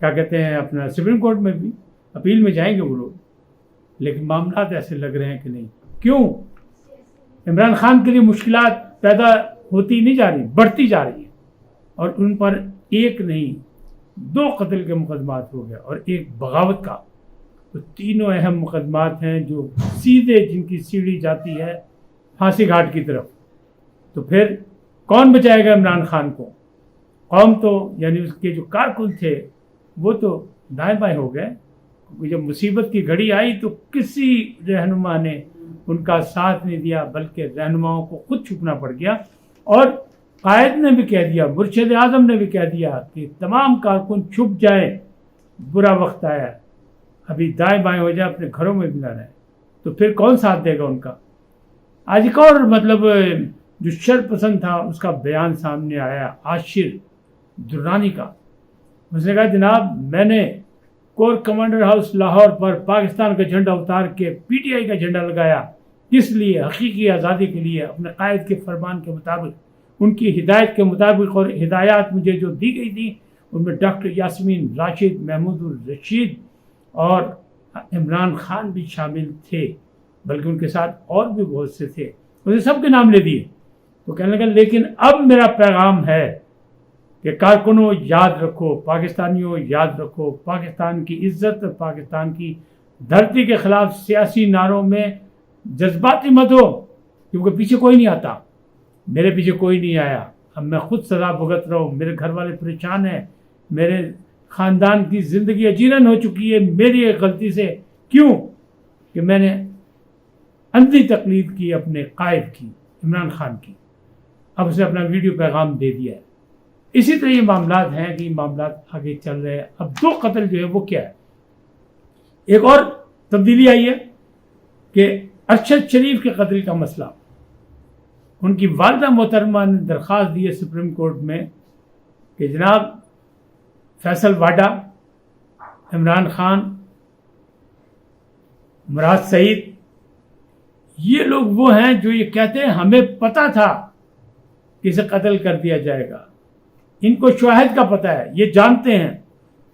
کیا کہتے ہیں اپنا سپریم کورٹ میں بھی اپیل میں جائیں گے وہ لوگ، لیکن معاملات ایسے لگ رہے ہیں کہ نہیں. کیوں؟ عمران خان کے لیے مشکلات پیدا ہوتی نہیں جا رہی، بڑھتی جا رہی ہیں، اور ان پر ایک نہیں 2 قتل کے مقدمات ہو گئے اور ایک بغاوت کا. تو تینوں اہم مقدمات ہیں جو سیدھے جن کی سیڑھی جاتی ہے پھانسی گھاٹ کی طرف. تو پھر کون بچائے گا عمران خان کو؟ قوم تو یعنی اس کے جو کارکن تھے وہ تو دائیں بائیں ہو گئے. جب مصیبت کی گھڑی آئی تو کسی رہنما نے ان کا ساتھ نہیں دیا، بلکہ رہنماؤں کو خود چھپنا پڑ گیا. اور قائد نے بھی کہہ دیا، مرشد اعظم نے بھی کہہ دیا کہ تمام کارکن چھپ جائیں، برا وقت آیا، ابھی دائیں بائیں ہو جائے، اپنے گھروں میں بھی نہ رہیں. تو پھر کون ساتھ دے گا ان کا؟ آج ایک اور مطلب جو شر پسند تھا اس کا بیان سامنے آیا، عاشر درانی کا. اس نے کہا جناب میں نے کور کمانڈر ہاؤس لاہور پر پاکستان کا جھنڈا اتار کے پی ٹی آئی کا جھنڈا لگایا، کس لیے؟ حقیقی آزادی کے لیے، اپنے قائد کے فرمان کے مطابق، ان کی ہدایت کے مطابق. اور ہدایات مجھے جو دی گئی تھی ان میں ڈاکٹر یاسمین راشد، محمود الرشید اور عمران خان بھی شامل تھے، بلکہ ان کے ساتھ اور بھی بہت سے تھے، انہیں سب کے نام لے دیے. تو کہنے لگا لیکن اب میرا پیغام ہے کہ کارکنوں یاد رکھو، پاکستانیوں یاد رکھو، پاکستان کی عزت اور پاکستان کی دھرتی کے خلاف سیاسی نعروں میں جذباتی مت ہو، کیونکہ پیچھے کوئی نہیں آتا. میرے پیچھے کوئی نہیں آیا، اب میں خود سزا بھگت رہا ہوں، میرے گھر والے پریشان ہیں، میرے خاندان کی زندگی اجیرن ہو چکی ہے میری ایک غلطی سے. کیوں؟ کہ میں نے اندھی تقلید کی اپنے قائد کی، عمران خان کی. اب اسے اپنا ویڈیو پیغام دے دیا ہے. اسی طرح یہ معاملات ہیں کہ یہ معاملات آگے چل رہے ہیں. اب 2 قتل جو ہے وہ کیا ہے؟ ایک اور تبدیلی آئی ہے کہ ارشد شریف کے قتل کا مسئلہ، ان کی والدہ محترمہ نے درخواست دی ہے سپریم کورٹ میں کہ جناب فیصل واڈا، عمران خان، مراد سعید، یہ لوگ وہ ہیں جو یہ کہتے ہیں ہمیں پتہ تھا کہ اسے قتل کر دیا جائے گا، ان کو شواہد کا پتہ ہے، یہ جانتے ہیں،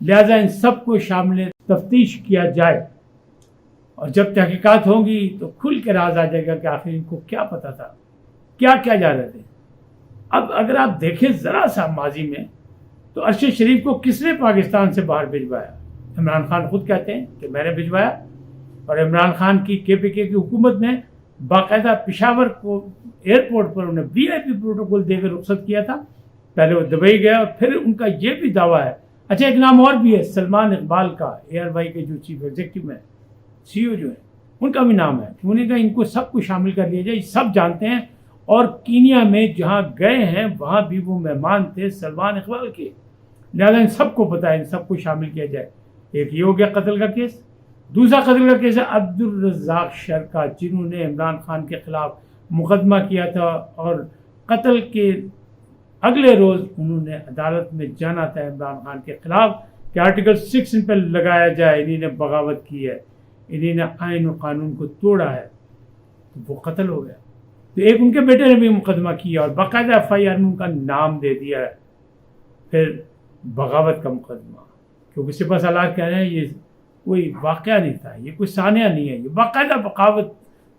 لہذا ان سب کو شامل تفتیش کیا جائے، اور جب تحقیقات ہوں گی تو کھل کے راز آ جائے گا کہ آخر ان کو کیا پتہ تھا، کیا جا رہے تھے. اب اگر آپ دیکھیں ذرا سا ماضی میں تو ارشد شریف کو کس نے پاکستان سے باہر بھجوایا؟ عمران خان خود کہتے ہیں کہ میں نے بھجوایا، اور عمران خان کی KPK کی حکومت نے باقاعدہ پشاور کو ایئرپورٹ پر انہیں VIP پروٹوکول دے کر رخصت کیا تھا. پہلے وہ دبئی گیا، اور پھر ان کا یہ بھی دعویٰ ہے. اچھا ایک نام اور بھی ہے سلمان اقبال کا، ARY کے جو چیف ایگزیکٹو ہیں، CEO جو ہیں، ان کا بھی نام ہے. انہوں نے کہا ان کو سب کو شامل کر لیا جائے، سب جانتے ہیں، اور کینیا میں جہاں گئے ہیں وہاں بھی وہ مہمان تھے سلمان اقبال کے، لہٰذا ان سب کو پتہ ہے، ان سب کو شامل کیا جائے. ایک یہ ہو گیا قتل کا کیس. دوسرا قتل کا کیس ہے عبدالرزاق شرکا، جنہوں نے عمران خان کے خلاف مقدمہ کیا تھا، اور قتل کے اگلے روز انہوں نے عدالت میں جانا تھا عمران خان کے خلاف کہ آرٹیکل 6 ان پہ لگایا جائے، انہی نے بغاوت کی ہے، انہی نے آئین و قانون کو توڑا ہے. تو وہ قتل ہو گیا. تو ایک ان کے بیٹے نے بھی مقدمہ کیا اور باقاعدہ FIR میں ان کا نام دے دیا ہے. پھر بغاوت کا مقدمہ، کیونکہ سپہ سالار کہہ رہے ہیں یہ کوئی واقعہ نہیں تھا، یہ کوئی سانحہ نہیں ہے، یہ باقاعدہ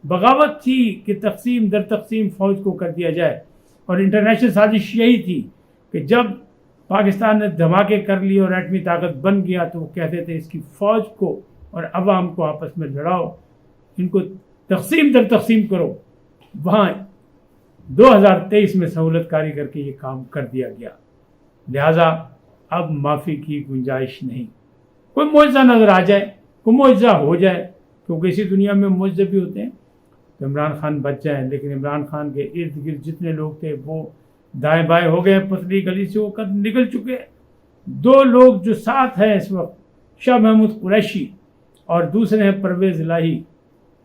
بغاوت تھی کہ تقسیم در تقسیم فوج کو کر دیا جائے. اور انٹرنیشنل سازش یہی تھی کہ جب پاکستان نے دھماکے کر لی اور ایٹمی طاقت بن گیا تو وہ کہتے تھے اس کی فوج کو اور عوام کو آپس میں لڑاؤ، ان کو تقسیم در تقسیم کرو. وہاں 2023 میں سہولت کاری کر کے یہ کام کر دیا گیا، لہذا اب معافی کی گنجائش نہیں. کوئی معجزہ نظر آ جائے، کوئی معجزہ ہو جائے، کیونکہ اسی دنیا میں معجزے بھی ہوتے ہیں، تو عمران خان بچ جائیں. لیکن عمران خان کے ارد گرد جتنے لوگ تھے وہ دائیں بائیں ہو گئے، پتلی گلی سے ہو کر نکل چکے. 2 لوگ جو ساتھ ہیں اس وقت، شاہ محمود قریشی اور دوسرے ہیں پرویز الہی،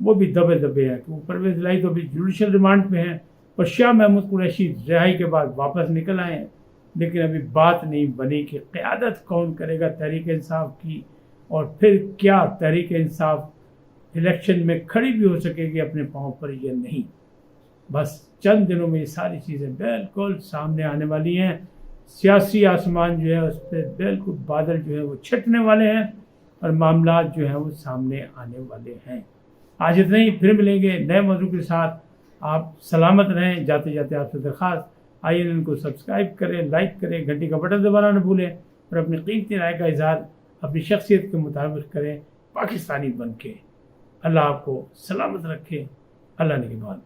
وہ بھی دبے ہیں. تو پرویز الہی تو ابھی جوڈیشل ریمانڈ پہ ہیں، اور شاہ محمود قریشی رہائی کے بعد واپس نکل آئے ہیں. لیکن ابھی بات نہیں بنی کہ قیادت کون کرے گا تحریک انصاف کی، اور پھر کیا تحریک انصاف الیکشن میں کھڑی بھی ہو سکے گی اپنے پاؤں پر یا نہیں. بس چند دنوں میں یہ ساری چیزیں بالکل سامنے آنے والی ہیں. سیاسی آسمان جو ہے اس پہ بالکل بادل جو ہے وہ چھٹنے والے ہیں اور معاملات جو ہیں وہ سامنے آنے والے ہیں۔ آج اتنا ہی، پھر ملیں گے نئے موضوع کے ساتھ۔ آپ سلامت رہیں۔ جاتے جاتے آپ سے درخواست، INN کو سبسکرائب کریں، لائک کریں، گھنٹی کا بٹن دبانا نہ بھولیں اور اپنی قیمتی رائے کا اظہار اپنی شخصیت کے مطابق کریں، پاکستانی بن کے۔ اللہ آپ کو سلامت رکھے۔ اللہ نگہبان۔